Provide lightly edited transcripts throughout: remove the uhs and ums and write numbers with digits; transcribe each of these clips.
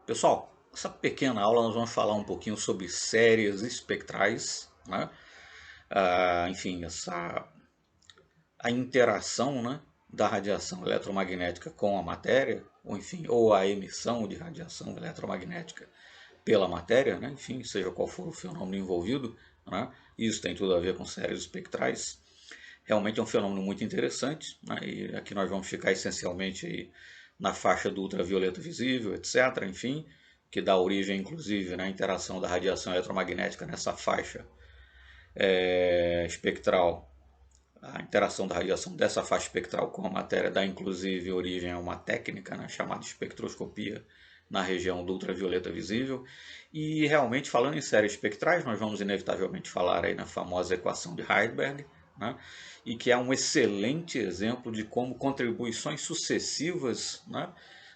Pessoal, essa pequena aula nós vamos falar um pouquinho sobre séries espectrais, né? Enfim, a interação, né, da radiação eletromagnética com a matéria, ou enfim, ou a emissão de radiação eletromagnética pela matéria, né? Enfim, seja qual for o fenômeno envolvido, né? Isso tem tudo a ver com séries espectrais. Realmente é um fenômeno muito interessante, né? E aqui nós vamos ficar essencialmente aí na faixa do ultravioleta visível, etc. Enfim, que dá origem, inclusive, à interação da radiação eletromagnética nessa faixa espectral. A interação da radiação dessa faixa espectral com a matéria dá, inclusive, origem a uma técnica, né, chamada espectroscopia na região do ultravioleta visível. E realmente, falando em séries espectrais, nós vamos inevitavelmente falar aí na famosa equação de Heisenberg, né, e que é um excelente exemplo de como contribuições sucessivas, né,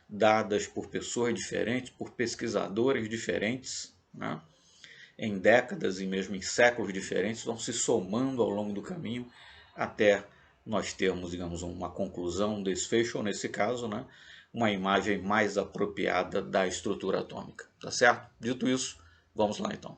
dadas por pessoas diferentes, por pesquisadores diferentes, né, em décadas e mesmo em séculos diferentes, vão se somando ao longo do caminho até nós termos, digamos, uma conclusão, um desfecho, ou nesse caso, né, uma imagem mais apropriada da estrutura atômica. Tá certo? Dito isso, vamos lá então.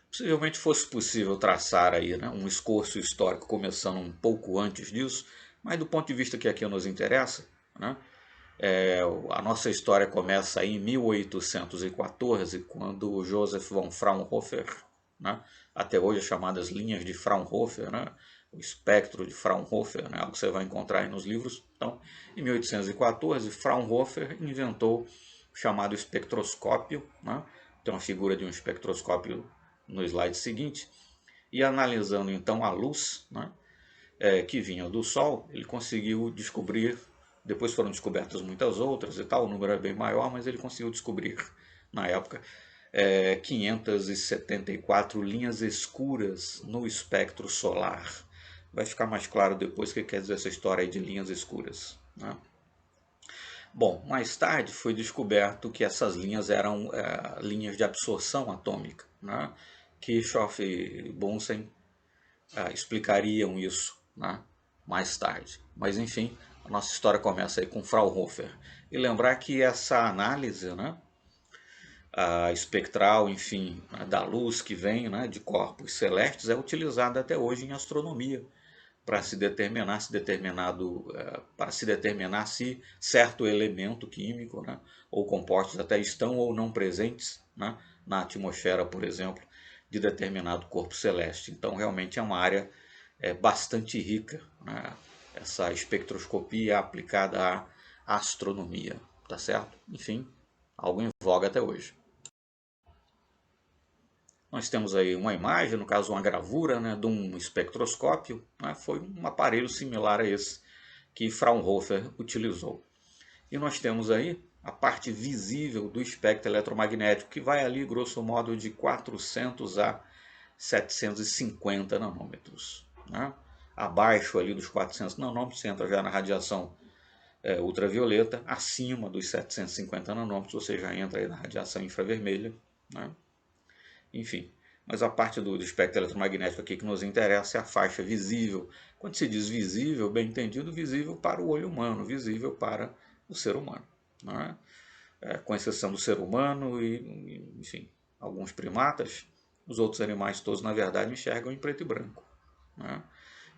Possivelmente fosse possível traçar aí, né, um esforço histórico começando um pouco antes disso, mas do ponto de vista que aqui nos interessa, né, a nossa história começa aí em 1814, quando Joseph von Fraunhofer, né, até hoje chamadas linhas de Fraunhofer, né, o espectro de Fraunhofer, né, algo que você vai encontrar aí nos livros. Então, em 1814, Fraunhofer inventou o chamado espectroscópio, né, tem uma figura de um espectroscópio no slide seguinte, e analisando então a luz, né, que vinha do Sol, ele conseguiu descobrir, depois foram descobertas muitas outras e tal, o número é bem maior, mas ele conseguiu descobrir, na época, 574 linhas escuras no espectro solar. Vai ficar mais claro depois o que quer dizer essa história aí de linhas escuras, né? Bom, mais tarde foi descoberto que essas linhas eram linhas de absorção atômica, né? Kirchhoff e Bunsen explicariam isso, né, mais tarde. Mas enfim, a nossa história começa aí com Fraunhofer. E lembrar que essa análise, né, espectral, enfim, da luz que vem, né, de corpos celestes é utilizada até hoje em astronomia para se determinar se certo elemento químico, né, ou compostos até estão ou não presentes, né, na atmosfera, por exemplo, de determinado corpo celeste. Então realmente é uma área bastante rica, né, essa espectroscopia aplicada à astronomia, tá certo? Enfim, algo em voga até hoje. Nós temos aí uma imagem, no caso uma gravura, né, de um espectroscópio, né, foi um aparelho similar a esse que Fraunhofer utilizou. E nós temos aí a parte visível do espectro eletromagnético, que vai ali, grosso modo, de 400 a 750 nanômetros. Né? Abaixo ali dos 400 nanômetros, você entra já na radiação ultravioleta, acima dos 750 nanômetros, você já entra aí na radiação infravermelha. Né? Enfim, mas a parte do espectro eletromagnético aqui que nos interessa é a faixa visível. Quando se diz visível, bem entendido, visível para o olho humano, visível para o ser humano. Né? Com exceção do ser humano e, enfim, alguns primatas, os outros animais todos, na verdade, enxergam em preto e branco. Né?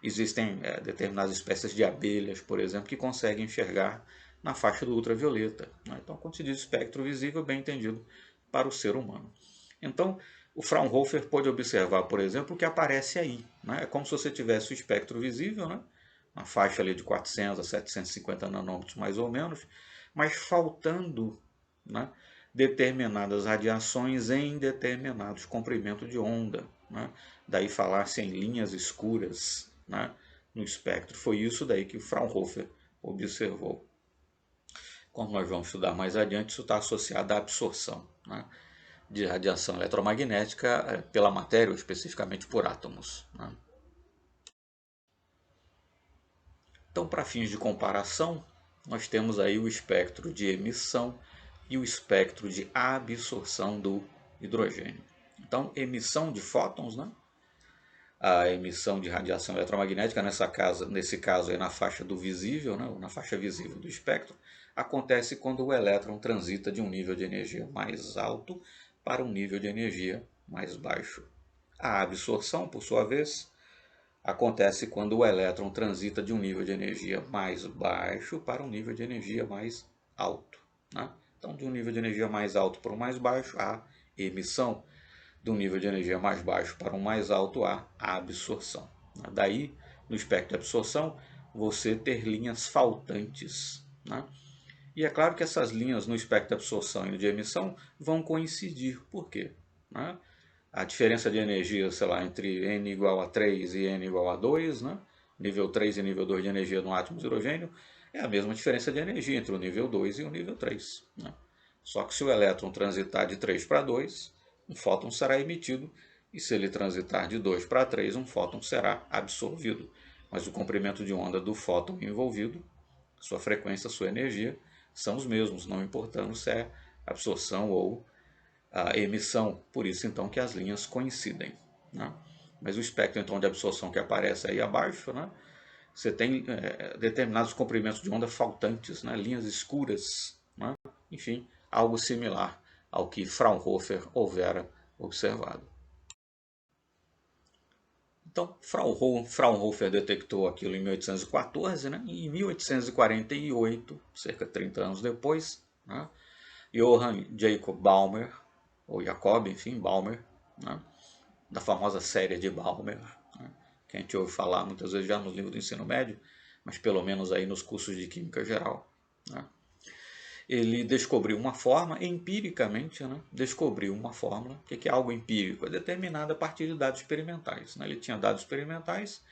Existem determinadas espécies de abelhas, por exemplo, que conseguem enxergar na faixa do ultravioleta. Né? Então, quando se diz espectro visível, bem entendido para o ser humano. Então, o Fraunhofer pôde observar, por exemplo, o que aparece aí. Né? É como se você tivesse o espectro visível, né? Uma faixa ali de 400 a 750 nanômetros mais ou menos, mas faltando, né, determinadas radiações em determinados comprimentos de onda. Né? Daí falar-se em linhas escuras, né, no espectro. Foi isso daí que o Fraunhofer observou. Como nós vamos estudar mais adiante, isso está associado à absorção, né, de radiação eletromagnética pela matéria, ou especificamente por átomos. Né? Então, para fins de comparação, nós temos aí o espectro de emissão e o espectro de absorção do hidrogênio. Então, emissão de fótons, né, a emissão de radiação eletromagnética, nesse caso aí na faixa do visível, né, ou na faixa visível do espectro, acontece quando o elétron transita de um nível de energia mais alto para um nível de energia mais baixo. A absorção, por sua vez, acontece quando o elétron transita de um nível de energia mais baixo para um nível de energia mais alto, né? Então, de um nível de energia mais alto para um mais baixo, há emissão. De um nível de energia mais baixo para um mais alto, há absorção. Daí, no espectro de absorção, você ter linhas faltantes, né? E é claro que essas linhas no espectro de absorção e de emissão vão coincidir. Por quê? Né? A diferença de energia, sei lá, entre n igual a 3 e n igual a 2, né? Nível 3 e nível 2 de energia no átomo de hidrogênio, é a mesma diferença de energia entre o nível 2 e o nível 3. Né? Só que se o elétron transitar de 3 para 2, um fóton será emitido, e se ele transitar de 2 para 3, um fóton será absorvido. Mas o comprimento de onda do fóton envolvido, sua frequência, sua energia, são os mesmos, não importando se é absorção ou a emissão. Por isso, então, que as linhas coincidem. Né? Mas o espectro então, de absorção que aparece aí abaixo, né? Você tem determinados comprimentos de onda faltantes, né? Linhas escuras, né? Enfim, algo similar ao que Fraunhofer houvera observado. Então, Fraunhofer detectou aquilo em 1814, né? E em 1848, cerca de 30 anos depois, né? Johann Jacob Balmer, ou Jacob, enfim, Balmer, né? Da famosa série de Balmer, né? Que a gente ouve falar muitas vezes já no livro do ensino médio, mas pelo menos aí nos cursos de Química Geral. Né? Ele descobriu uma forma, empiricamente, né? Descobriu uma fórmula. O que é algo empírico? É determinado a partir de dados experimentais. Né? Ele tinha dados experimentais,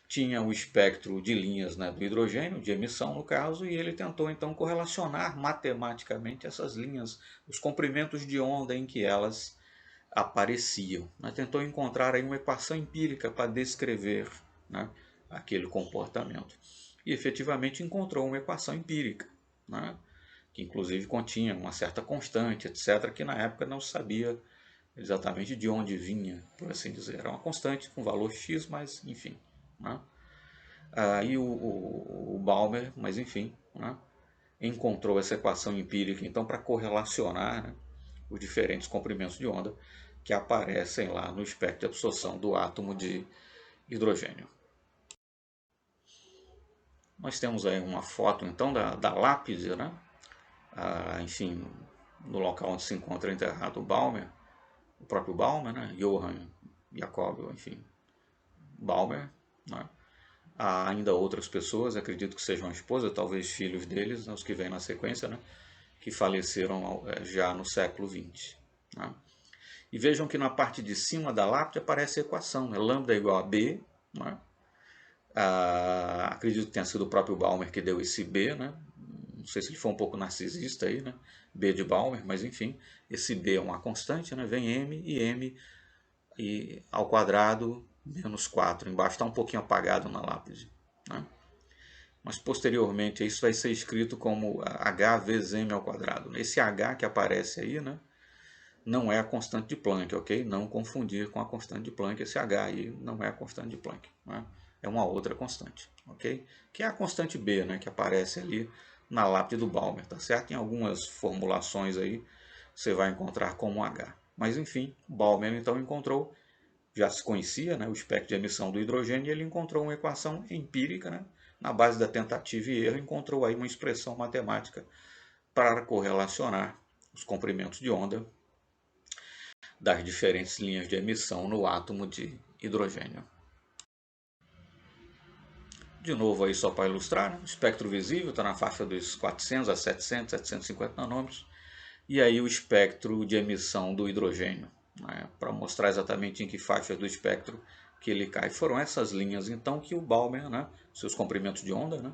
tinha o espectro de linhas, né, do hidrogênio, de emissão no caso, e ele tentou então correlacionar matematicamente essas linhas, os comprimentos de onda em que elas apareciam. Né? Tentou encontrar aí uma equação empírica para descrever, né, aquele comportamento. E efetivamente encontrou uma equação empírica, né, que inclusive continha uma certa constante, etc., que na época não se sabia exatamente de onde vinha, por assim dizer. Era uma constante com valor x, mas enfim. Né? Aí o Balmer, mas enfim, né, encontrou essa equação empírica então para correlacionar, né, os diferentes comprimentos de onda que aparecem lá no espectro de absorção do átomo de hidrogênio. Nós temos aí uma foto então da lápide, né? Enfim, no local onde se encontra enterrado o Balmer, o próprio Balmer, né? Johann Jacob, enfim, Balmer. Né? Há ainda outras pessoas, acredito que sejam a esposa, talvez filhos deles, né, os que vêm na sequência, né? Que faleceram já no século XX. Né? E vejam que na parte de cima da lápide aparece a equação, né? Lambda igual a B, né? Acredito que tenha sido o próprio Balmer que deu esse B, né? Não sei se ele foi um pouco narcisista aí, né? B de Balmer, mas enfim, esse B é uma constante, né? Vem M e ao quadrado menos 4. Embaixo está um pouquinho apagado na lápide, né? Mas posteriormente isso vai ser escrito como H vezes M ao quadrado. Esse H que aparece aí, né? Não é a constante de Planck, ok? Não confundir com a constante de Planck. Esse H aí não é a constante de Planck, né? É uma outra constante, ok? Que é a constante B, né? Que aparece ali na lápide do Balmer, tá certo? Em algumas formulações aí você vai encontrar como H. Mas enfim, Balmer então encontrou, já se conhecia, né, o espectro de emissão do hidrogênio, e ele encontrou uma equação empírica, né? Na base da tentativa e erro, encontrou aí uma expressão matemática para correlacionar os comprimentos de onda das diferentes linhas de emissão no átomo de hidrogênio. De novo aí só para ilustrar, né? O espectro visível está na faixa dos 400 a 700, 750 nanômetros. E aí o espectro de emissão do hidrogênio, né? Para mostrar exatamente em que faixa do espectro que ele cai. Foram essas linhas então que o Balmer, né, seus comprimentos de onda, né,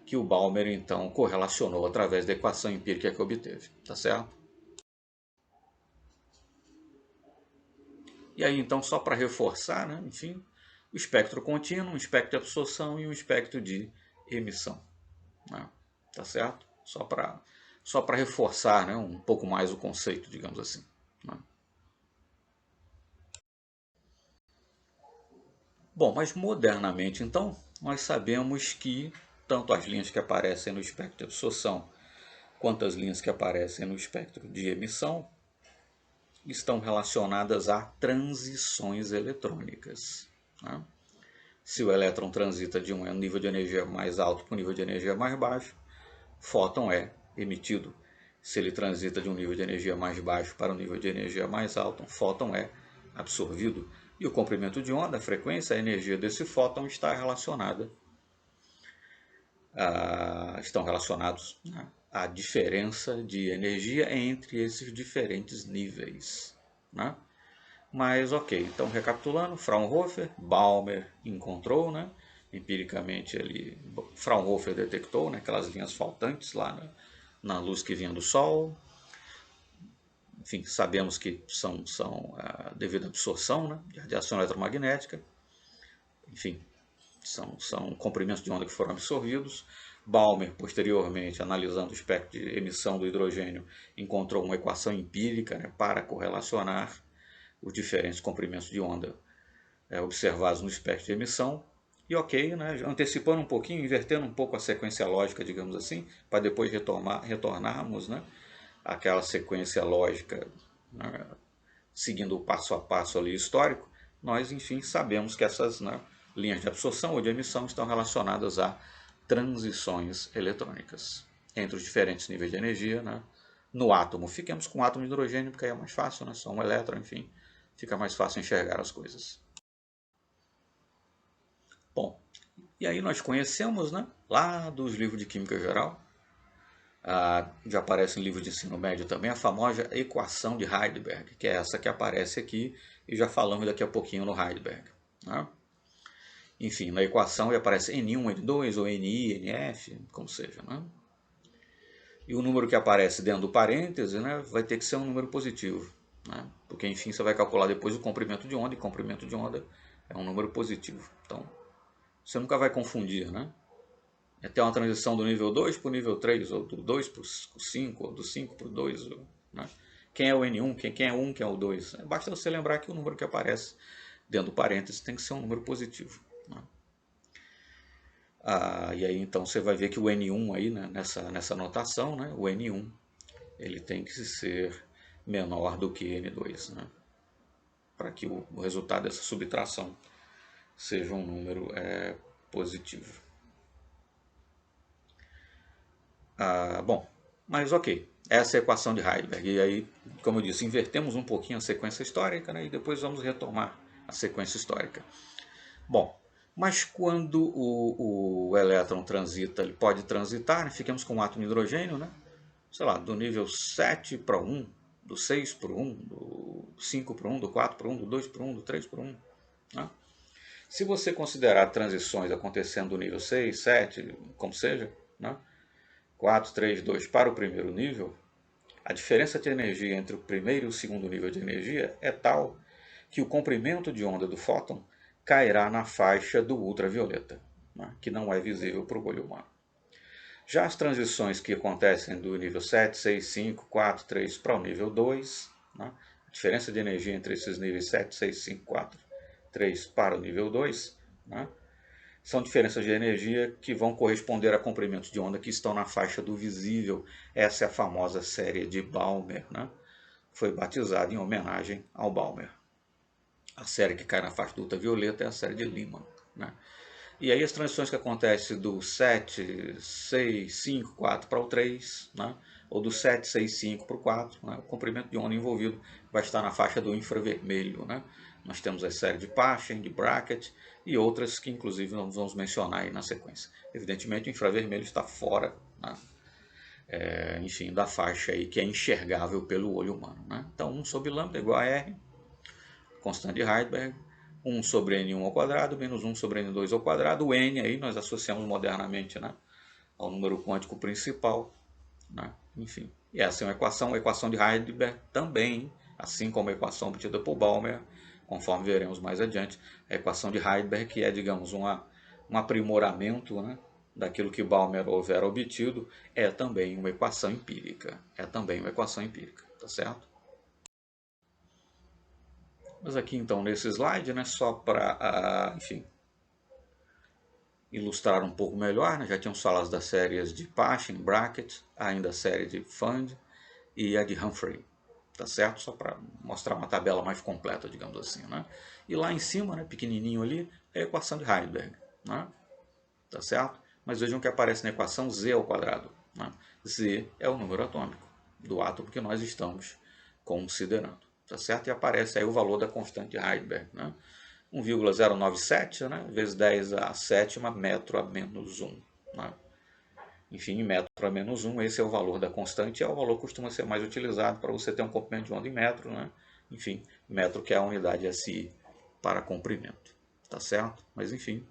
que o Balmer então correlacionou através da equação empírica que obteve, tá certo? E aí então só para reforçar, né, enfim, o espectro contínuo, um espectro de absorção e um espectro de emissão, né, tá certo? Só para reforçar, né, um pouco mais o conceito, digamos assim. Né? Bom, mas modernamente, então, nós sabemos que tanto as linhas que aparecem no espectro de absorção quanto as linhas que aparecem no espectro de emissão estão relacionadas a transições eletrônicas, né? Se o elétron transita de um nível de energia mais alto para um nível de energia mais baixo, fóton é emitido. Se ele transita de um nível de energia mais baixo para um nível de energia mais alto, um fóton é absorvido. E o comprimento de onda, a frequência, a energia desse fóton está relacionada estão relacionados, né, à diferença de energia entre esses diferentes níveis, né? Mas ok, então recapitulando, Fraunhofer, Balmer encontrou, né, empiricamente Fraunhofer detectou, né, aquelas linhas faltantes lá na luz que vinha do Sol. Enfim, sabemos que são devido à absorção, né, de radiação eletromagnética. Enfim, são comprimentos de onda que foram absorvidos. Balmer, posteriormente, analisando o espectro de emissão do hidrogênio, encontrou uma equação empírica, né, para correlacionar os diferentes comprimentos de onda observados no espectro de emissão. E ok, né, antecipando um pouquinho, invertendo um pouco a sequência lógica, digamos assim, para depois retornarmos, né, àquela sequência lógica, né, seguindo o passo a passo ali histórico, nós, enfim, sabemos que essas, né, linhas de absorção ou de emissão estão relacionadas a transições eletrônicas entre os diferentes níveis de energia, né, no átomo. Fiquemos com o átomo de hidrogênio, porque aí é mais fácil, né, só um elétron, enfim, fica mais fácil enxergar as coisas. Bom, e aí nós conhecemos, né, lá dos livros de Química Geral, já aparece em livro de ensino médio também, a famosa equação de Heidelberg, que é essa que aparece aqui, e já falamos daqui a pouquinho no Heidelberg, né? Enfim, na equação aparece N1, N2, ou NI, NF, como seja, né? E o número que aparece dentro do parêntese, né, vai ter que ser um número positivo, né? Porque, enfim, você vai calcular depois o comprimento de onda, e comprimento de onda é um número positivo. Então, você nunca vai confundir, né? É ter uma transição do nível 2 para o nível 3, ou do 2 para o 5, ou do 5 para o 2. Né? Quem é o N1, quem é o 1, quem é o 2. Basta você lembrar que o número que aparece dentro do parênteses tem que ser um número positivo. Né? E aí então você vai ver que o N1 aí, né, nessa notação, né, o N1 ele tem que ser menor do que N2, né, para que o resultado dessa subtração seja um número positivo. Bom, mas ok, essa é a equação de Heidelberg. E aí, como eu disse, invertemos um pouquinho a sequência histórica, né, e depois vamos retomar a sequência histórica. Bom, mas quando o elétron transita, ele pode transitar, né, ficamos com um átomo de hidrogênio, né, sei lá, do nível 7 para 1, do 6 para 1, do 5 para 1, do 4 para 1, do 2 para 1, do 3 para 1. Né? Se você considerar transições acontecendo do nível 6, 7, como seja, né, 4, 3, 2 para o primeiro nível, a diferença de energia entre o primeiro e o segundo nível de energia é tal que o comprimento de onda do fóton cairá na faixa do ultravioleta, né, que não é visível para o olho humano. Já as transições que acontecem do nível 7, 6, 5, 4, 3 para o nível 2, né, a diferença de energia entre esses níveis 7, 6, 5, 4, 3 para o nível 2, né, são diferenças de energia que vão corresponder a comprimentos de onda que estão na faixa do visível. Essa é a famosa série de Balmer, né? Foi batizada em homenagem ao Balmer. A série que cai na faixa do ultravioleta é a série de Lyman, né? E aí as transições que acontecem do 7, 6, 5, 4 para o 3, né? Ou do 7, 6, 5 para o 4, né? O comprimento de onda envolvido vai estar na faixa do infravermelho, né? Nós temos a série de Paschen, de Brackett e outras que inclusive nós vamos mencionar aí na sequência. Evidentemente o infravermelho está fora, né, enfim, da faixa aí que é enxergável pelo olho humano. Né? Então 1 sobre lambda é igual a R, constante de Heidelberg, 1 sobre N1 ao quadrado, menos 1 sobre N2 ao quadrado. O N aí nós associamos modernamente, né, ao número quântico principal. Né? Enfim, e essa é a equação de Heidelberg também, assim como a equação obtida por Balmer, conforme veremos mais adiante, a equação de Heidelberg, que é, digamos, um aprimoramento, né, daquilo que Balmer houvera obtido, é também uma equação empírica. Tá certo? Mas aqui então nesse slide, né, só para, enfim, ilustrar um pouco melhor, né, já tínhamos falado das séries de Paschen, Brackett, ainda a série de Fund e a de Humphrey, tá certo? Só para mostrar uma tabela mais completa, digamos assim, né? E lá em cima, né, pequenininho ali, é a equação de Heidelberg, né? Tá certo? Mas vejam que aparece na equação z ao quadrado, né? Z é o número atômico do átomo que nós estamos considerando, tá certo? E aparece aí o valor da constante de Heidelberg, né? 1,097, né, vezes 10 a sétima metro a menos 1. Né? Enfim, metro a menos 1, esse é o valor da constante, é o valor que costuma ser mais utilizado para você ter um comprimento de onda em metro. Né? Enfim, metro que é a unidade SI para comprimento. Tá certo? Mas enfim,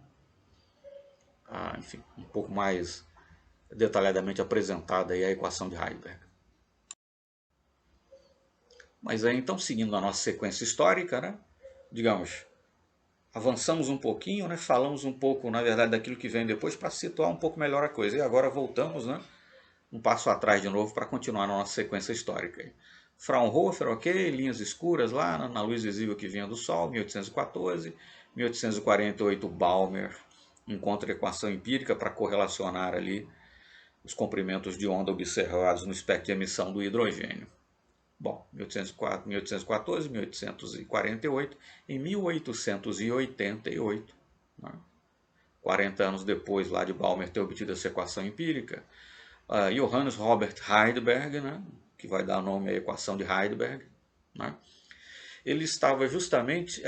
um pouco mais detalhadamente apresentada aí a equação de Heidelberg. Mas aí então, seguindo a nossa sequência histórica, né, digamos, avançamos um pouquinho, né, falamos um pouco, na verdade, daquilo que vem depois para situar um pouco melhor a coisa. E agora voltamos, né, um passo atrás de novo para continuar na nossa sequência histórica. Fraunhofer, ok, linhas escuras lá na luz visível que vinha do Sol, 1814, 1848 Balmer encontra a equação empírica para correlacionar ali os comprimentos de onda observados no espectro de emissão do hidrogênio. Bom, 1814, 1848, em 1888, né, 40 anos depois lá de Balmer ter obtido essa equação empírica, Johannes Robert Heidelberg, né, que vai dar nome à equação de Heidelberg, né, ele estava justamente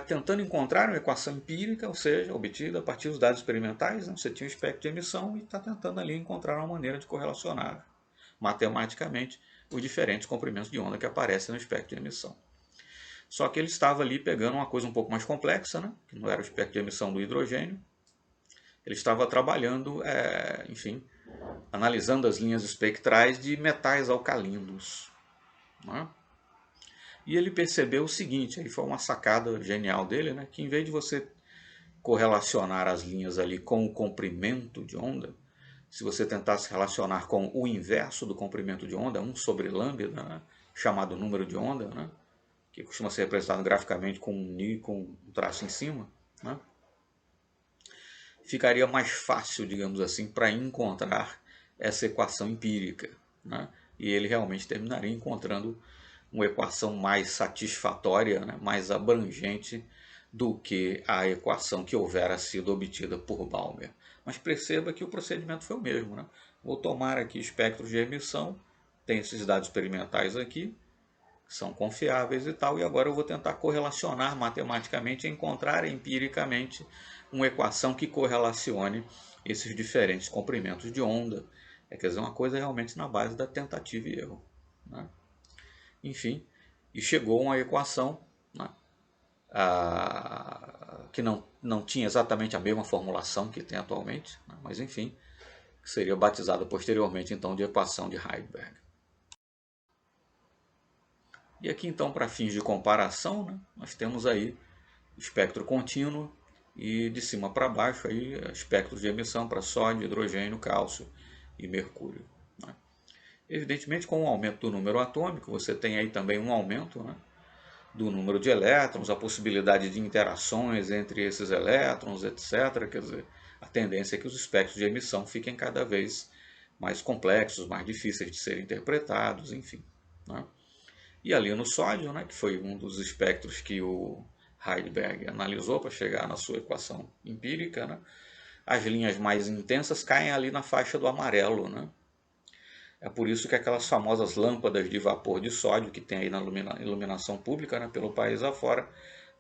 tentando encontrar uma equação empírica, ou seja, obtida a partir dos dados experimentais. Né, você tinha o espectro de emissão e está tentando ali encontrar uma maneira de correlacionar matematicamente os diferentes comprimentos de onda que aparecem no espectro de emissão. Só que ele estava ali pegando uma coisa um pouco mais complexa, né, que não era o espectro de emissão do hidrogênio. Ele estava trabalhando, enfim, analisando as linhas espectrais de metais alcalinos. Né? E ele percebeu o seguinte, aí foi uma sacada genial dele, né, que em vez de você correlacionar as linhas ali com o comprimento de onda, se você tentasse relacionar com o inverso do comprimento de onda, 1 sobre lambda, né, chamado número de onda, né, que costuma ser representado graficamente com um ni com um traço em cima, né, ficaria mais fácil, digamos assim, para encontrar essa equação empírica. Né, e ele realmente terminaria encontrando uma equação mais satisfatória, né, mais abrangente do que a equação que houvera sido obtida por Balmer. Mas perceba que o procedimento foi o mesmo. Né? Vou tomar aqui espectros de emissão, tem esses dados experimentais aqui, que são confiáveis e tal, e agora eu vou tentar correlacionar matematicamente e encontrar empiricamente uma equação que correlacione esses diferentes comprimentos de onda. Quer dizer, uma coisa realmente na base da tentativa e erro. Né? Enfim, e chegou a uma equação, né, que não tinha exatamente a mesma formulação que tem atualmente, né, mas enfim, que seria batizada posteriormente então de equação de Heidelberg. E aqui então, para fins de comparação, né, nós temos aí espectro contínuo e de cima para baixo aí espectros de emissão para sódio, hidrogênio, cálcio e mercúrio. Né. Evidentemente, com o aumento do número atômico, você tem aí também um aumento, né, do número de elétrons, a possibilidade de interações entre esses elétrons, etc. Quer dizer, a tendência é que os espectros de emissão fiquem cada vez mais complexos, mais difíceis de serem interpretados, enfim. Né? E ali no sódio, né, que foi um dos espectros que o Heidelberg analisou para chegar na sua equação empírica, né, as linhas mais intensas caem ali na faixa do amarelo, né? É por isso que aquelas famosas lâmpadas de vapor de sódio que tem aí na iluminação pública, né, pelo país afora,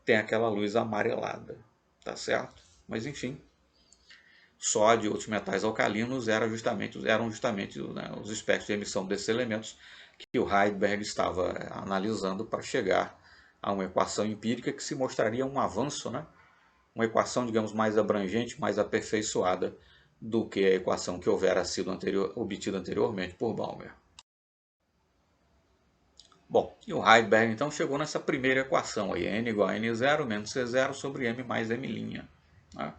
tem aquela luz amarelada, tá certo? Mas enfim, sódio e outros metais alcalinos eram justamente né, os espectros de emissão desses elementos que o Heidelberg estava analisando para chegar a uma equação empírica que se mostraria um avanço, né? Uma equação, digamos, mais abrangente, mais aperfeiçoada do que a equação que houvera sido obtida anteriormente por Balmer. Bom, e o Heidelberg então chegou nessa primeira equação, aí, n igual a n0 menos c0 sobre m mais m', né?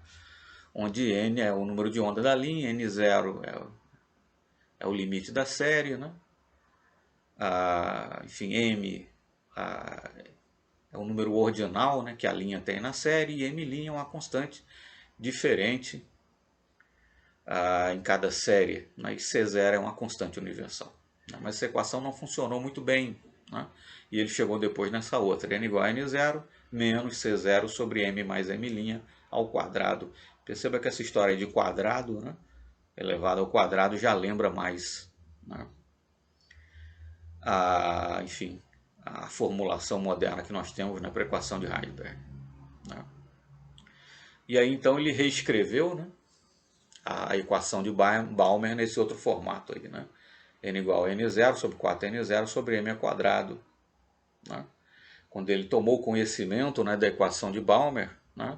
Onde n é o número de onda da linha, n0 é o limite da série, né? Enfim, m é o número ordinal, né, que a linha tem na série, e m' é uma constante diferente em cada série, né, e C0 é uma constante universal. Né, mas essa equação não funcionou muito bem, né, e ele chegou depois nessa outra, n igual a n0 menos C0 sobre m mais m' ao quadrado. Perceba que essa história de quadrado, né, elevado ao quadrado, já lembra mais, né, enfim, a formulação moderna que nós temos, né, para a equação de Heisenberg. Né. E aí então ele reescreveu, né, a equação de Balmer nesse outro formato aí, né, n igual a n0 sobre 4n0 sobre m ao quadrado. Né. Quando ele tomou conhecimento, né, da equação de Balmer, né,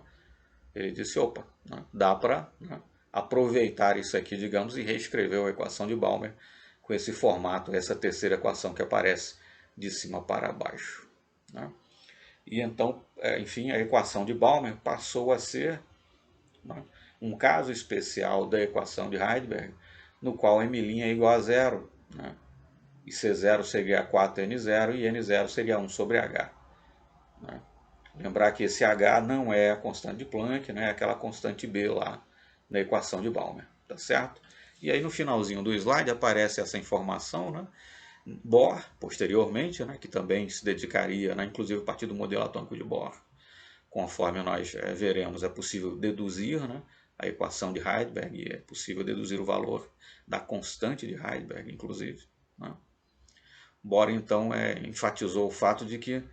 ele disse, opa, né, dá para, né, aproveitar isso aqui, digamos, e reescrever a equação de Balmer com esse formato, essa terceira equação que aparece de cima para baixo. Né. E então, enfim, a equação de Balmer passou a ser, né, um caso especial da equação de Heisenberg, no qual m' é igual a zero, né, e C0 seria 4n0 e n0 seria 1 sobre h. Né. Lembrar que esse h não é a constante de Planck, né, é aquela constante b lá na equação de Balmer, tá certo? E aí no finalzinho do slide aparece essa informação, né? Bohr, posteriormente, né, que também se dedicaria, né, inclusive a partir do modelo atômico de Bohr, conforme nós veremos, é possível deduzir, né, a equação de Heisenberg, e é possível deduzir o valor da constante de Heisenberg, inclusive. Né. Bohr, então, enfatizou o fato de que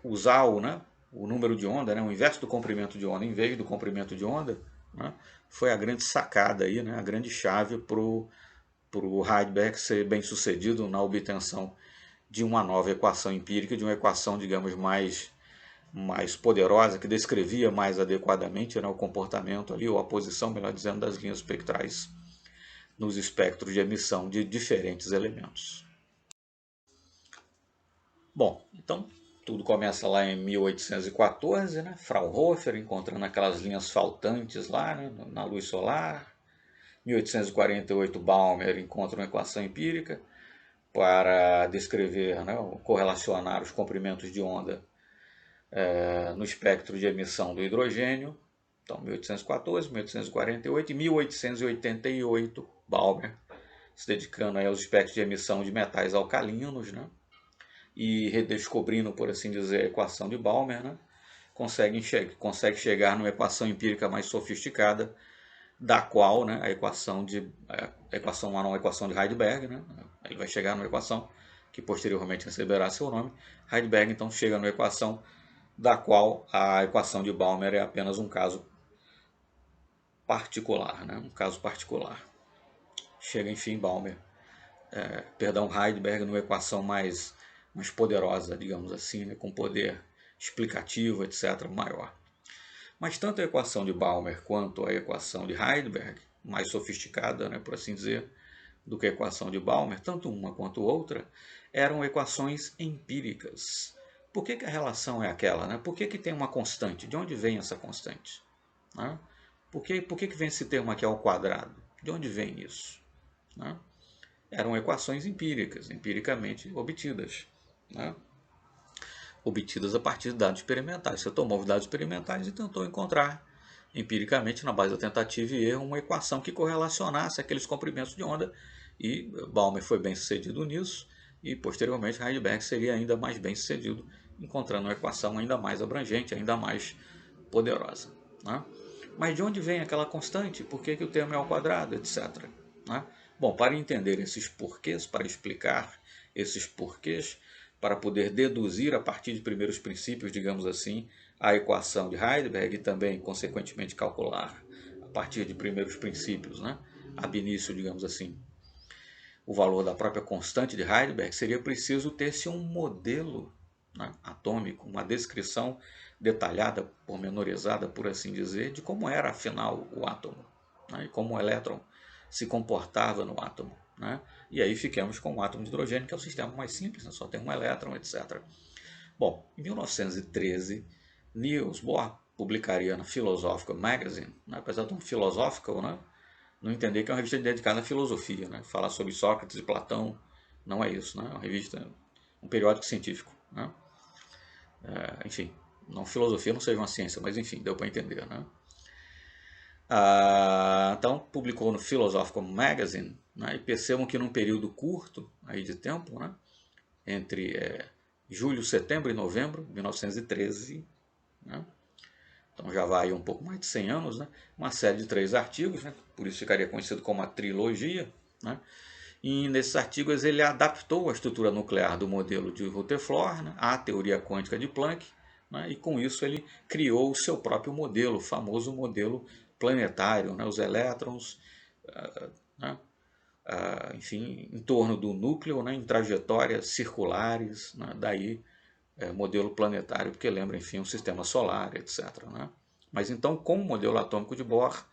usar o número de onda, né, o inverso do comprimento de onda em vez do comprimento de onda, né, foi a grande sacada, aí, né, a grande chave para o Heisenberg ser bem sucedido na obtenção de uma nova equação empírica, de uma equação, digamos, mais poderosa, que descrevia mais adequadamente, né, o comportamento ali, ou a posição, melhor dizendo, das linhas espectrais nos espectros de emissão de diferentes elementos. Bom, então tudo começa lá em 1814, né? Fraunhofer encontrando aquelas linhas faltantes lá, né, na luz solar. 1848, Balmer encontra uma equação empírica para descrever, né, correlacionar os comprimentos de onda no espectro de emissão do hidrogênio. Então, 1814, 1848 e 1888, Balmer se dedicando aí aos espectros de emissão de metais alcalinos, né, e redescobrindo, por assim dizer, a equação de Balmer, né, consegue chegar numa equação empírica mais sofisticada, da qual, né, a equação de Heisenberg, né, ele vai chegar numa equação que posteriormente receberá seu nome. Heisenberg então chega numa equação da qual a equação de Balmer é apenas um caso particular, né, um caso particular. Chega enfim Heisenberg numa equação mais poderosa, digamos assim, né, com poder explicativo, etc., maior. Mas tanto a equação de Balmer quanto a equação de Heisenberg, mais sofisticada, né, por assim dizer, do que a equação de Balmer, tanto uma quanto outra, eram equações empíricas. Por que a relação é aquela? Né? Por que tem uma constante? De onde vem essa constante? Né? Por que vem esse termo aqui ao quadrado? De onde vem isso? Né? Eram equações empíricas, empiricamente obtidas. Né? Obtidas a partir de dados experimentais. Você tomou os dados experimentais e tentou encontrar empiricamente, na base da tentativa e erro, uma equação que correlacionasse aqueles comprimentos de onda, e Balmer foi bem sucedido nisso, e posteriormente Heisenberg seria ainda mais bem sucedido, encontrando uma equação ainda mais abrangente, ainda mais poderosa. Né? Mas de onde vem aquela constante? Por que o termo é ao quadrado, etc. Né? Bom, para entender esses porquês, para explicar esses porquês, para poder deduzir a partir de primeiros princípios, digamos assim, a equação de Heisenberg e também, consequentemente, calcular a partir de primeiros princípios, né, ab início, digamos assim, o valor da própria constante de Heisenberg, seria preciso ter-se um modelo, né, atômico, uma descrição detalhada, pormenorizada, por assim dizer, de como era, afinal, o átomo, né, e como o elétron se comportava no átomo. Né? E aí ficamos com o átomo de hidrogênio, que é o sistema mais simples, né? Só tem um elétron, etc. Bom, em 1913, Niels Bohr publicaria na Philosophical Magazine, né? Apesar de um philosophical, né? Não entender que é uma revista dedicada à filosofia, né? Falar sobre Sócrates e Platão, não é isso, né? É uma revista, um periódico científico. Né? enfim, não filosofia não seja uma ciência, mas enfim, deu para entender, né? Então, publicou no Philosophical Magazine, né, e percebam que num período curto aí de tempo, né, entre julho, setembro e novembro de 1913, né, então já vai um pouco mais de 100 anos, né, uma série de 3 artigos, né, por isso ficaria conhecido como a trilogia, né, e nesses artigos ele adaptou a estrutura nuclear do modelo de Rutherford, né, à teoria quântica de Planck, né, e com isso ele criou o seu próprio modelo, o famoso modelo planetário, né, os elétrons, né, enfim, em torno do núcleo, né, em trajetórias circulares, né, daí modelo planetário, porque lembra, enfim, um sistema solar, etc. Né? Mas então, com o modelo atômico de Bohr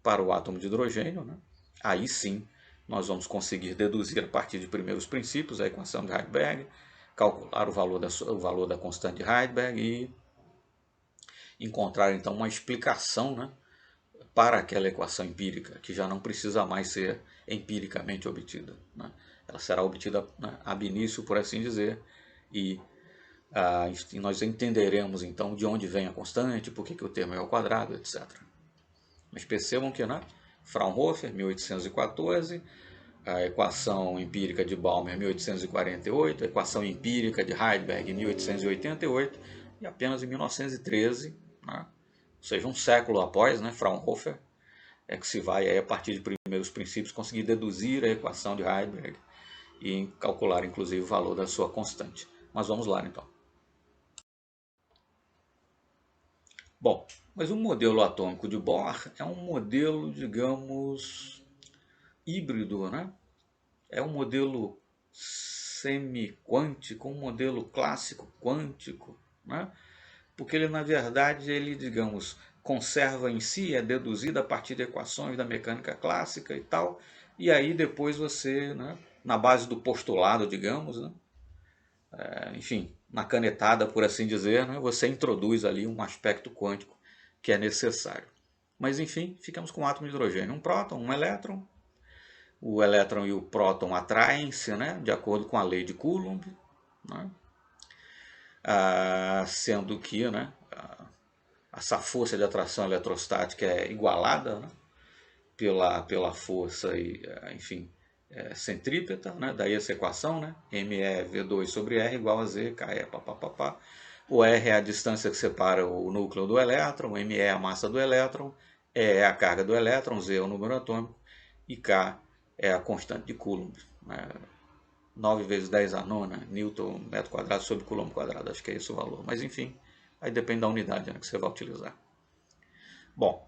para o átomo de hidrogênio, né, aí sim nós vamos conseguir deduzir a partir de primeiros princípios a equação de Heisenberg, calcular o valor da constante de Heisenberg e encontrar então uma explicação, né, para aquela equação empírica, que já não precisa mais ser empiricamente obtida. Né? Ela será obtida, né, ab início, por assim dizer, e nós entenderemos então de onde vem a constante, por que o termo é ao quadrado, etc. Mas percebam que, né, Fraunhofer, 1814, a equação empírica de Balmer, 1848, a equação empírica de Heisenberg, 1888, e apenas em 1913, né, ou seja, um século após, né, Fraunhofer, é que se vai, aí, a partir de primeiros princípios, conseguir deduzir a equação de Heisenberg e calcular, inclusive, o valor da sua constante. Mas vamos lá, então. Bom, mas o modelo atômico de Bohr é um modelo, digamos, híbrido, né? É um modelo semi-quântico, um modelo clássico quântico, né? Porque ele, na verdade, ele, digamos, conserva em si, é deduzido a partir de equações da mecânica clássica e tal, e aí depois você, né, na base do postulado, digamos, né, enfim, na canetada, por assim dizer, né, você introduz ali um aspecto quântico que é necessário. Mas, enfim, ficamos com um átomo de hidrogênio, um próton, um elétron. O elétron e o próton atraem-se, né, de acordo com a lei de Coulomb, né, sendo que, né, essa força de atração eletrostática é igualada, né, pela força, enfim, centrípeta, né, daí essa equação, né, MeV2 sobre R igual a Z, KE, papapá. O R é a distância que separa o núcleo do elétron, M é a massa do elétron, E é a carga do elétron, Z é o número atômico, e K é a constante de Coulomb. Né? 9 vezes 10 a nona, Newton, metro quadrado sobre Coulomb quadrado, acho que é esse o valor. Mas enfim, aí depende da unidade, né, que você vai utilizar. Bom,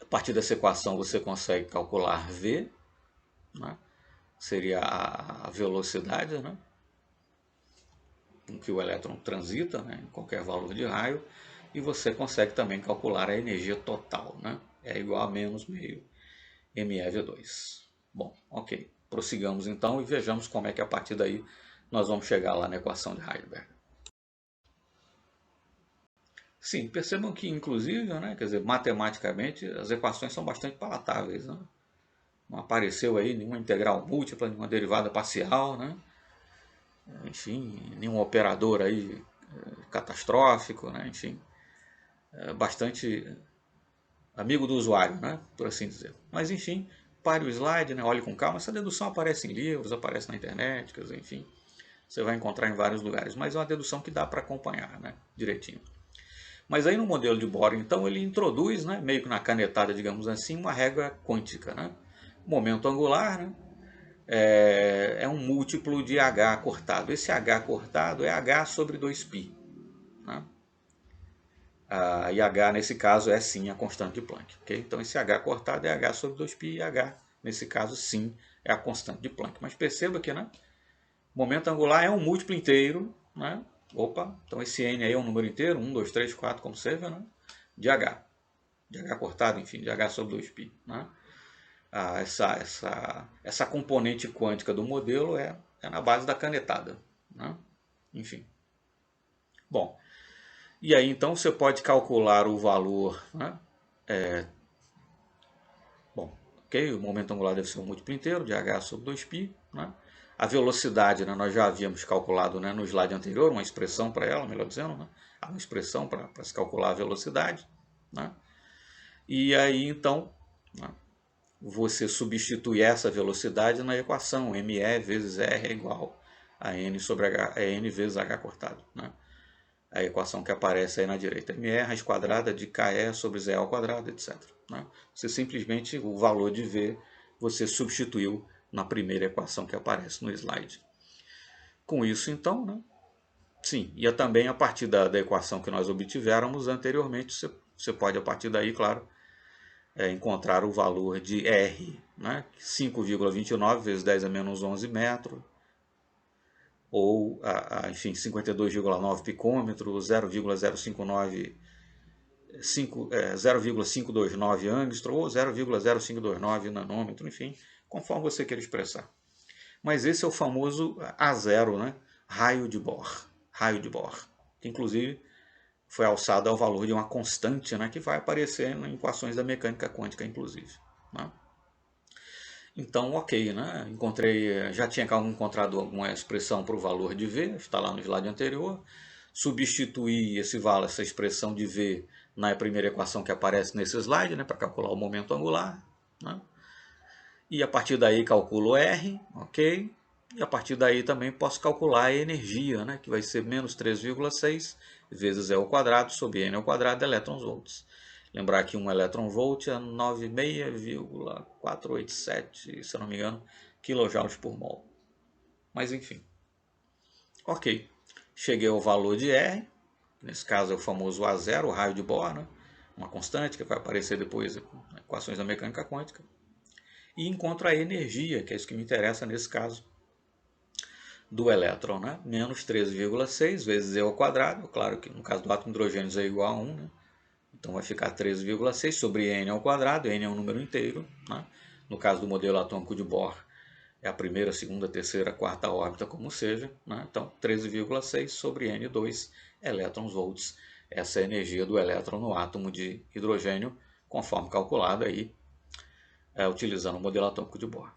a partir dessa equação você consegue calcular V, né? Seria a velocidade, né, com que o elétron transita, né, em qualquer valor de raio, e você consegue também calcular a energia total, né, é igual a menos meio MeV2. Bom, ok, prossigamos então e vejamos como é que a partir daí nós vamos chegar lá na equação de Heisenberg. Sim, percebam que inclusive, né, quer dizer, matematicamente as equações são bastante palatáveis, né? Não apareceu aí nenhuma integral múltipla, nenhuma derivada parcial, né? Enfim, nenhum operador aí catastrófico, né? Enfim, bastante amigo do usuário, né? Por assim dizer. Mas enfim, pare o slide, né? Olhe com calma. Essa dedução aparece em livros, aparece na internet, quer dizer, enfim, você vai encontrar em vários lugares. Mas é uma dedução que dá para acompanhar, né? Direitinho. Mas aí no modelo de Bohr, então, ele introduz, né, meio que na canetada, digamos assim, uma regra quântica, né? Momento angular, né, é um múltiplo de h cortado. Esse h cortado é h sobre 2π. Né? E h, nesse caso, é sim a constante de Planck. Okay? Então, esse h cortado é h sobre 2π e h, nesse caso, sim, é a constante de Planck. Mas perceba que, né, momento angular é um múltiplo inteiro, né? Opa, então esse n aí é um número inteiro, 1, 2, 3, 4, como seja, né? De h. De h cortado, enfim, de h sobre 2π. Né? Essa componente quântica do modelo é na base da canetada. Né? Enfim. Bom, e aí então você pode calcular o valor. Né? Bom, ok, o momento angular deve ser um múltiplo inteiro de h sobre 2π. Né? A velocidade, né, nós já havíamos calculado, né, no slide anterior, uma expressão para ela, melhor dizendo, né, uma expressão para se calcular a velocidade. Né? E aí, então, né, você substitui essa velocidade na equação, ME vezes R é igual a N sobre H, é N vezes H cortado. Né? A equação que aparece aí na direita, ME raiz quadrada de KE sobre ZE ao quadrado, etc. Né? Você simplesmente, o valor de V, você substituiu na primeira equação que aparece no slide. Com isso, então, né? Sim, e também a partir da equação que nós obtivéramos anteriormente, você pode, a partir daí, claro, encontrar o valor de R, né? 5,29 vezes 10 a menos 11 metros, ou, enfim, 52,9 picômetro, 0,529 angstrom, ou 0,0529 nanômetro, enfim, conforme você queira expressar. Mas esse é o famoso A0, né? Raio de Bohr, que inclusive foi alçado ao valor de uma constante, né? Que vai aparecer em equações da mecânica quântica, inclusive. Né? Então, ok, né? Já tinha encontrado alguma expressão para o valor de V, está lá no slide anterior. Substituí essa expressão de V na primeira equação que aparece nesse slide, né? Para calcular o momento angular. Né? E a partir daí calculo R, ok? E a partir daí também posso calcular a energia, né? Que vai ser menos 3,6 vezes E ao quadrado sobre N ao quadrado de elétrons volts. Lembrar que um elétron volt é 96,487, se eu não me engano, kilojoules por mol. Mas enfim. Ok. Cheguei ao valor de R, nesse caso é o famoso A0, o raio de Bohr, né? Uma constante que vai aparecer depois em equações da mecânica quântica. E encontro a energia, que é isso que me interessa nesse caso, do elétron, né? Menos 13,6 vezes E ao quadrado, claro que no caso do átomo de hidrogênio é igual a 1, né? Então vai ficar 13,6 sobre N ao quadrado, N é um número inteiro. Né? No caso do modelo atômico de Bohr, é a primeira, segunda, terceira, quarta órbita, como seja. Né? Então 13,6 sobre N2 elétrons volts. Essa é a energia do elétron no átomo de hidrogênio, conforme calculado aí, utilizando o modelo atômico de Bohr.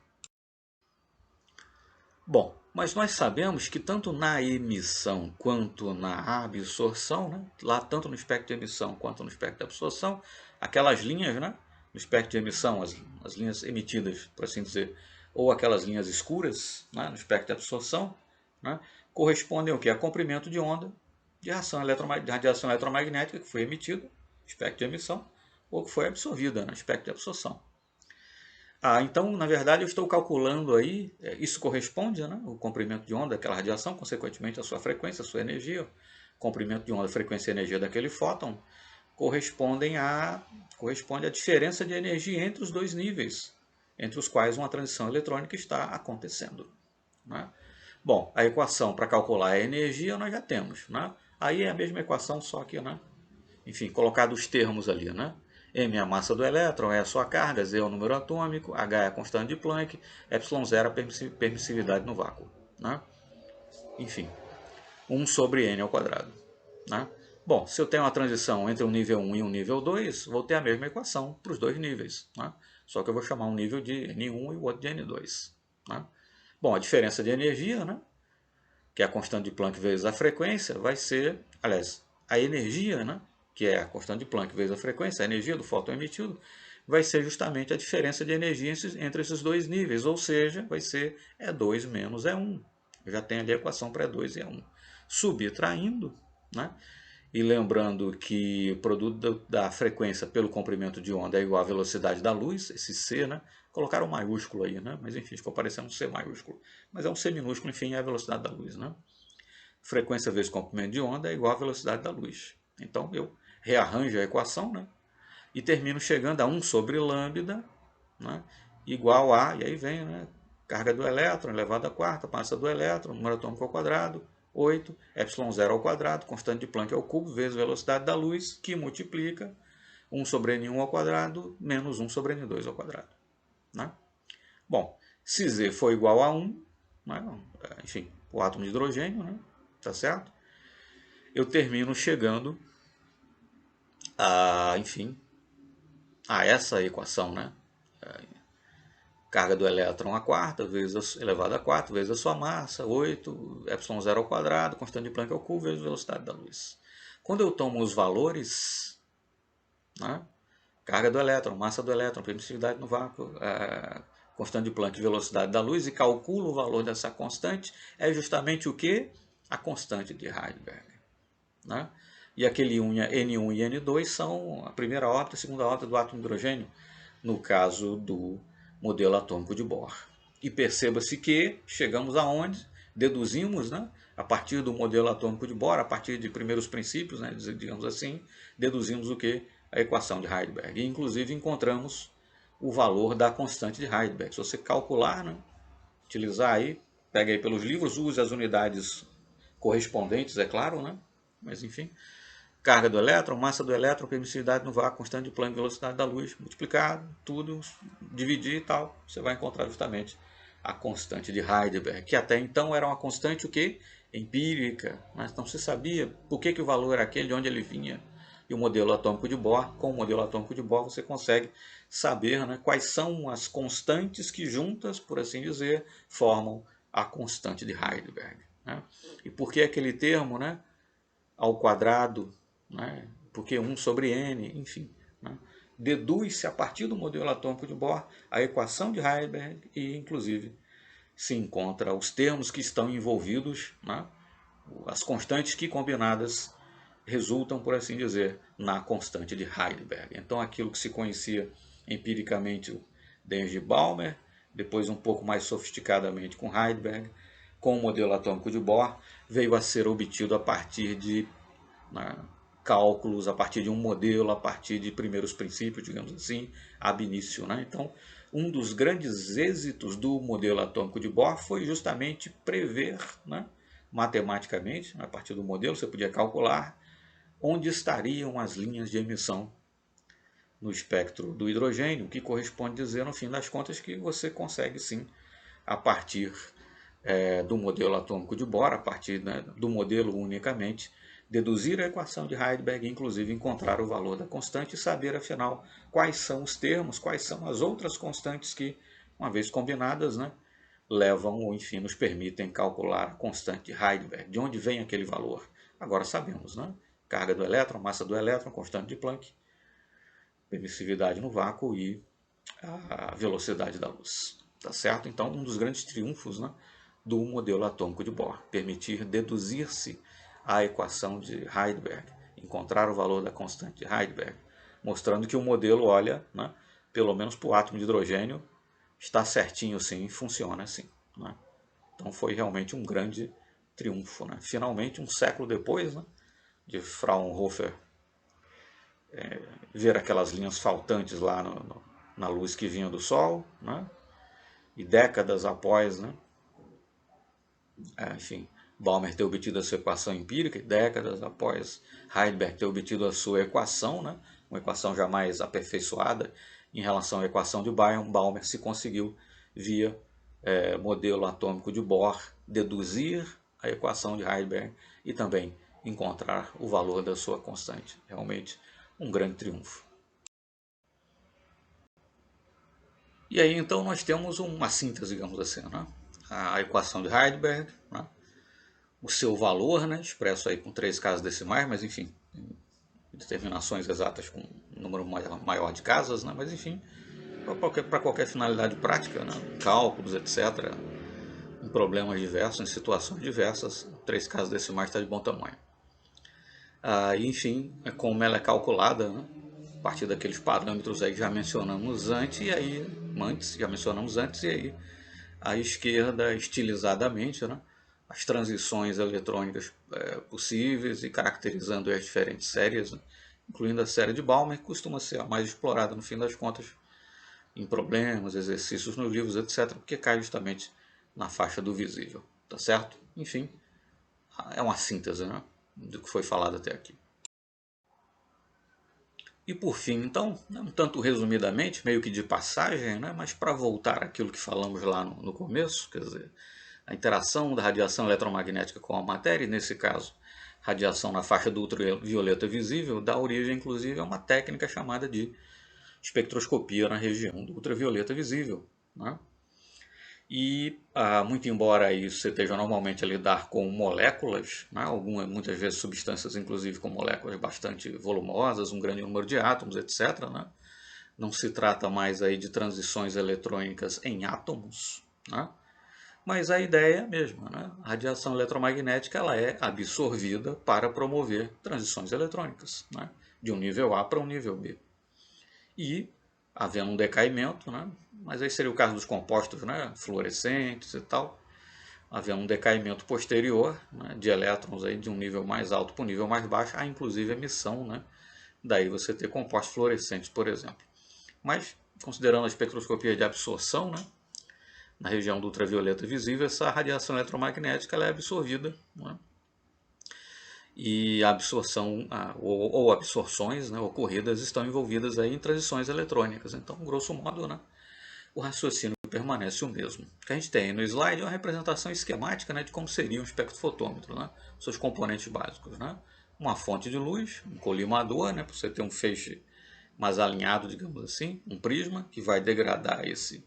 Bom, mas nós sabemos que tanto na emissão quanto na absorção, né, lá tanto no espectro de emissão quanto no espectro de absorção, aquelas linhas, né, no espectro de emissão, as linhas emitidas, por assim dizer, ou aquelas linhas escuras, né, no espectro de absorção, né, correspondem ao que? A comprimento de onda de radiação eletromagnética que foi emitida, no espectro de emissão, ou que foi absorvida no espectro de absorção. Então, na verdade, eu estou calculando aí, isso corresponde, né, o comprimento de onda daquela radiação, consequentemente a sua frequência, a sua energia, comprimento de onda, frequência e energia daquele fóton, corresponde à diferença de energia entre os dois níveis, entre os quais uma transição eletrônica está acontecendo. Né? Bom, a equação para calcular a energia nós já temos. Né? Aí é a mesma equação, só que, né, enfim, colocado os termos ali, né? M é a massa do elétron, E é a sua carga, Z é o número atômico, H é a constante de Planck, ε0 é a permissividade no vácuo. Né? Enfim, 1 sobre N ao quadrado. Né? Bom, se eu tenho uma transição entre um nível 1 e um nível 2, vou ter a mesma equação para os dois níveis. Né? Só que eu vou chamar um nível de N1 e o outro de N2. Né? Bom, a diferença de energia, né, que é a constante de Planck vezes a frequência, vai ser, aliás, a energia, né, que é a constante de Planck vezes a frequência, a energia do fóton emitido, vai ser justamente a diferença de energia entre esses dois níveis, ou seja, vai ser E2 menos E1. Eu já tenho ali a equação para E2 e E1. Subtraindo, né, e lembrando que o produto da frequência pelo comprimento de onda é igual à velocidade da luz, esse C, né? Colocaram um maiúsculo aí, né? Mas enfim, ficou parecendo um C maiúsculo. Mas é um C minúsculo, enfim, é a velocidade da luz, né? Frequência vezes comprimento de onda é igual à velocidade da luz. Então eu rearranjo a equação, né? E termino chegando a 1 sobre lambda, né, igual a, e aí vem, né, carga do elétron elevado à quarta, massa do elétron, número atômico ao quadrado, 8, ε0 ao quadrado, constante de Planck ao cubo, vezes velocidade da luz, que multiplica 1 sobre N1 ao quadrado, menos 1 sobre N2 ao quadrado. Né? Bom, se Z for igual a 1, né, enfim, o átomo de hidrogênio, né, tá certo? Eu termino chegando a, enfim, a essa equação, né? carga do elétron a quarta, vezes elevado a 4, vezes a sua massa, 8, ε0 ao quadrado, constante de Planck ao cubo, vezes a velocidade da luz. Quando eu tomo os valores, né, carga do elétron, massa do elétron, permissividade no vácuo, constante de Planck, velocidade da luz, e calculo o valor dessa constante, é justamente o que? A constante de Heisenberg. Né? E aquele N1 e N2 são a primeira órbita e a segunda órbita do átomo de hidrogênio, no caso do modelo atômico de Bohr. E perceba-se que chegamos aonde? Deduzimos, né, a partir do modelo atômico de Bohr, a partir de primeiros princípios, né, digamos assim, deduzimos o que? A equação de Heisenberg. E inclusive encontramos o valor da constante de Heisenberg. Se você calcular, né, utilizar aí, pega aí pelos livros, use as unidades correspondentes, é claro, né? Mas enfim, carga do elétron, massa do elétron, permissividade no vácuo, constante de Planck, velocidade da luz, multiplicado, tudo, dividir e tal, você vai encontrar justamente a constante de Heisenberg, que até então era uma constante o quê? Empírica, mas não se sabia por que o valor era aquele, de onde ele vinha. E o modelo atômico de Bohr, com o modelo atômico de Bohr você consegue saber, né, quais são as constantes que juntas, por assim dizer, formam a constante de Heisenberg. Né? E por que aquele termo, né, ao quadrado, né, porque 1 sobre n, enfim. Né, deduz-se a partir do modelo atômico de Bohr a equação de Heisenberg e, inclusive, se encontra os termos que estão envolvidos, né, as constantes que combinadas resultam, por assim dizer, na constante de Heisenberg. Então, aquilo que se conhecia empiricamente desde Balmer, depois um pouco mais sofisticadamente com Heisenberg, com o modelo atômico de Bohr, veio a ser obtido a partir de, né, cálculos, a partir de um modelo, a partir de primeiros princípios, digamos assim, ab initio. Né? Então, um dos grandes êxitos do modelo atômico de Bohr foi justamente prever, né, matematicamente, a partir do modelo, você podia calcular onde estariam as linhas de emissão no espectro do hidrogênio, que corresponde a dizer, no fim das contas, que você consegue sim, a partir do modelo atômico de Bohr, a partir, né, do modelo unicamente, deduzir a equação de Heisenberg, inclusive encontrar o valor da constante e saber, afinal, quais são os termos, quais são as outras constantes que, uma vez combinadas, né, levam ou, enfim, nos permitem calcular a constante de Heisenberg. De onde vem aquele valor? Agora sabemos, né? Carga do elétron, massa do elétron, constante de Planck, permissividade no vácuo e a velocidade da luz. Tá certo? Então, um dos grandes triunfos, né, do modelo atômico de Bohr, permitir deduzir-se a equação de Heisenberg, encontrar o valor da constante de Heisenberg, mostrando que o modelo olha, né, pelo menos para o átomo de hidrogênio, está certinho sim, funciona assim. Né? Então foi realmente um grande triunfo. Né? Finalmente, um século depois, né, de Fraunhofer ver aquelas linhas faltantes lá na luz que vinha do Sol, né? E décadas após, né, enfim, Balmer ter obtido a sua equação empírica, e décadas após Heisenberg ter obtido a sua equação, né, uma equação já mais aperfeiçoada em relação à equação de Balmer, se conseguiu, via modelo atômico de Bohr, deduzir a equação de Heisenberg e também encontrar o valor da sua constante. Realmente um grande triunfo. E aí então nós temos uma síntese, digamos assim, né? A equação de Heisenberg, né? O seu valor, né? Expresso aí com 3 casas decimais, mas enfim, determinações exatas com um número maior de casas, né? Mas enfim, para qualquer finalidade prática, né? Cálculos, etc., em problemas diversos, em situações diversas, 3 casas decimais está de bom tamanho. Enfim, como ela é calculada, né? A partir daqueles parâmetros aí que já mencionamos antes, e aí à esquerda, estilizadamente, né, as transições eletrônicas possíveis e caracterizando as diferentes séries, né, incluindo a série de Balmer, que costuma ser a mais explorada no fim das contas em problemas, exercícios nos livros, etc., porque cai justamente na faixa do visível, tá certo? Enfim, é uma síntese, né, do que foi falado até aqui. E por fim, então, um tanto resumidamente, meio que de passagem, né, mas para voltar àquilo que falamos lá no começo, quer dizer, a interação da radiação eletromagnética com a matéria, e nesse caso, radiação na faixa do ultravioleta visível, dá origem, inclusive, a uma técnica chamada de espectroscopia na região do ultravioleta visível, né? E muito embora aí você esteja normalmente a lidar com moléculas, né, muitas vezes substâncias inclusive com moléculas bastante volumosas, um grande número de átomos, etc., né? Não se trata mais aí de transições eletrônicas em átomos, né? Mas a ideia é a mesma, né? A radiação eletromagnética ela é absorvida para promover transições eletrônicas, né? De um nível A para um nível B. E havendo um decaimento, né? Mas aí seria o caso dos compostos, né? Fluorescentes e tal, havendo um decaimento posterior, né? De elétrons aí de um nível mais alto para um nível mais baixo, há inclusive emissão, né? Daí você ter compostos fluorescentes, por exemplo. Mas, considerando a espectroscopia de absorção, né? Na região do ultravioleta visível, essa radiação eletromagnética ela é absorvida, né? E a absorção ou absorções, né, ocorridas estão envolvidas aí em transições eletrônicas. Então, grosso modo, né, o raciocínio permanece o mesmo. O que a gente tem aí no slide é uma representação esquemática, né, de como seria um espectrofotômetro, né, seus componentes básicos. Né, uma fonte de luz, um colimador, né, para você ter um feixe mais alinhado, digamos assim, um prisma que vai degradar esse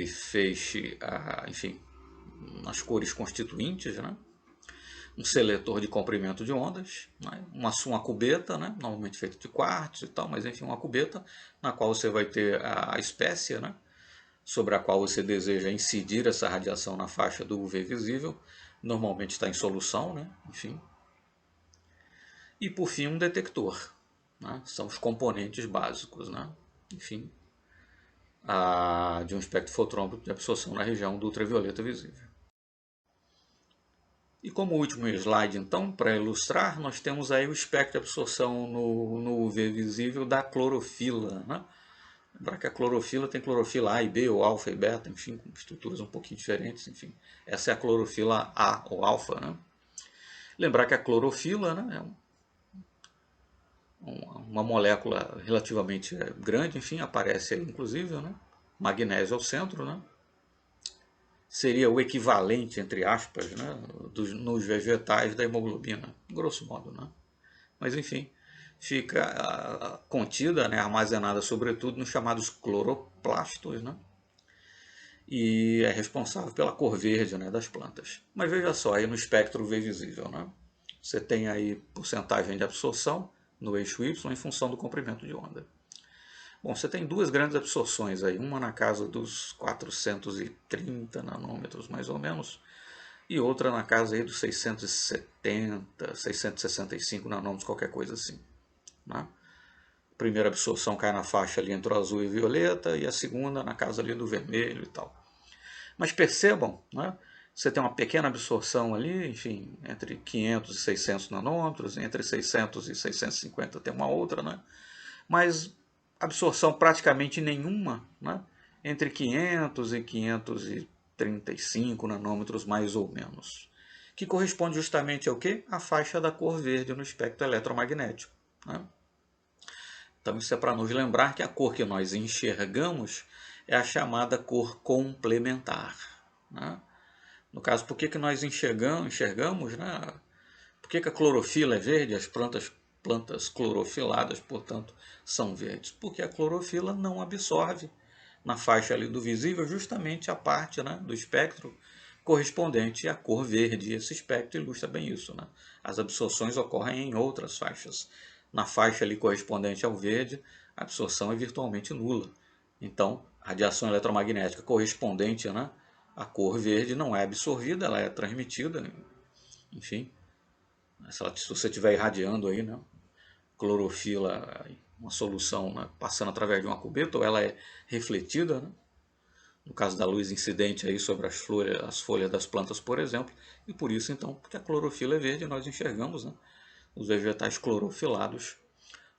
feixe, enfim, nas cores constituintes, né? Um seletor de comprimento de ondas, né? uma cubeta, né? Normalmente feita de quartzo e tal, mas enfim, uma cubeta na qual você vai ter a espécie, né? Sobre a qual você deseja incidir essa radiação na faixa do UV visível, normalmente está em solução, né? Enfim. E por fim um detector, né? São os componentes básicos, né? Enfim, de um espectrofotômetro de absorção na região do ultravioleta visível. E como último slide, então, para ilustrar, nós temos aí o espectro de absorção no UV visível da clorofila. Né? Lembrar que a clorofila tem clorofila A e B, ou alfa e beta, enfim, com estruturas um pouquinho diferentes. Enfim, essa é a clorofila A, ou alfa. Né? Lembrar que a clorofila, né, é uma molécula relativamente grande, enfim, aparece aí inclusive, né? Magnésio ao centro, né? Seria o equivalente, entre aspas, né, nos vegetais da hemoglobina, grosso modo. Né? Mas, enfim, fica contida, né, armazenada sobretudo nos chamados cloroplastos, né? E é responsável pela cor verde, né, das plantas. Mas veja só, aí no espectro UV visível, né? Você tem aí porcentagem de absorção no eixo Y em função do comprimento de onda. Bom, você tem duas grandes absorções aí, uma na casa dos 430 nanômetros mais ou menos, e outra na casa aí dos 670, 665 nanômetros, qualquer coisa assim. Né? A primeira absorção cai na faixa ali entre o azul e o violeta, e a segunda na casa ali do vermelho e tal. Mas percebam, né? Você tem uma pequena absorção ali, enfim, entre 500 e 600 nanômetros, entre 600 e 650 tem uma outra, né? Mas absorção praticamente nenhuma, né? Entre 500 e 535 nanômetros mais ou menos, que corresponde justamente ao quê? A faixa da cor verde no espectro eletromagnético. Né? Então isso é para nos lembrar que a cor que nós enxergamos é a chamada cor complementar. Né? No caso, por que nós enxergamos, né? Por que a clorofila é verde? As plantas clorofiladas, portanto, são verdes. Porque a clorofila não absorve na faixa ali do visível justamente a parte, né, do espectro correspondente à cor verde. Esse espectro ilustra bem isso. Né? As absorções ocorrem em outras faixas. Na faixa ali correspondente ao verde, a absorção é virtualmente nula. Então, a radiação eletromagnética correspondente, né, à cor verde não é absorvida, ela é transmitida, enfim. Se você estiver irradiando aí, né, clorofila, uma solução, né, passando através de uma cubeta, ou ela é refletida, né, no caso da luz incidente aí sobre as folhas das plantas, por exemplo, e por isso então, porque a clorofila é verde, nós enxergamos, né, os vegetais clorofilados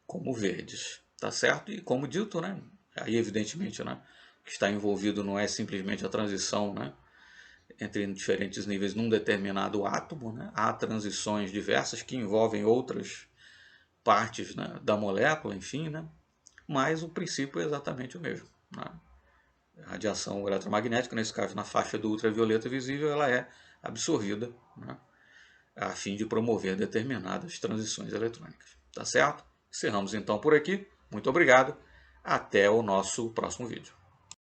como verdes, tá certo? E como dito, né, aí evidentemente, né, o que está envolvido não é simplesmente a transição, né, entre diferentes níveis num determinado átomo, né? Há transições diversas que envolvem outras partes, né, da molécula, enfim, né? Mas o princípio é exatamente o mesmo. Né? A radiação eletromagnética, nesse caso na faixa do ultravioleta visível, ela é absorvida, né, a fim de promover determinadas transições eletrônicas. Tá certo? Encerramos então por aqui. Muito obrigado. Até o nosso próximo vídeo.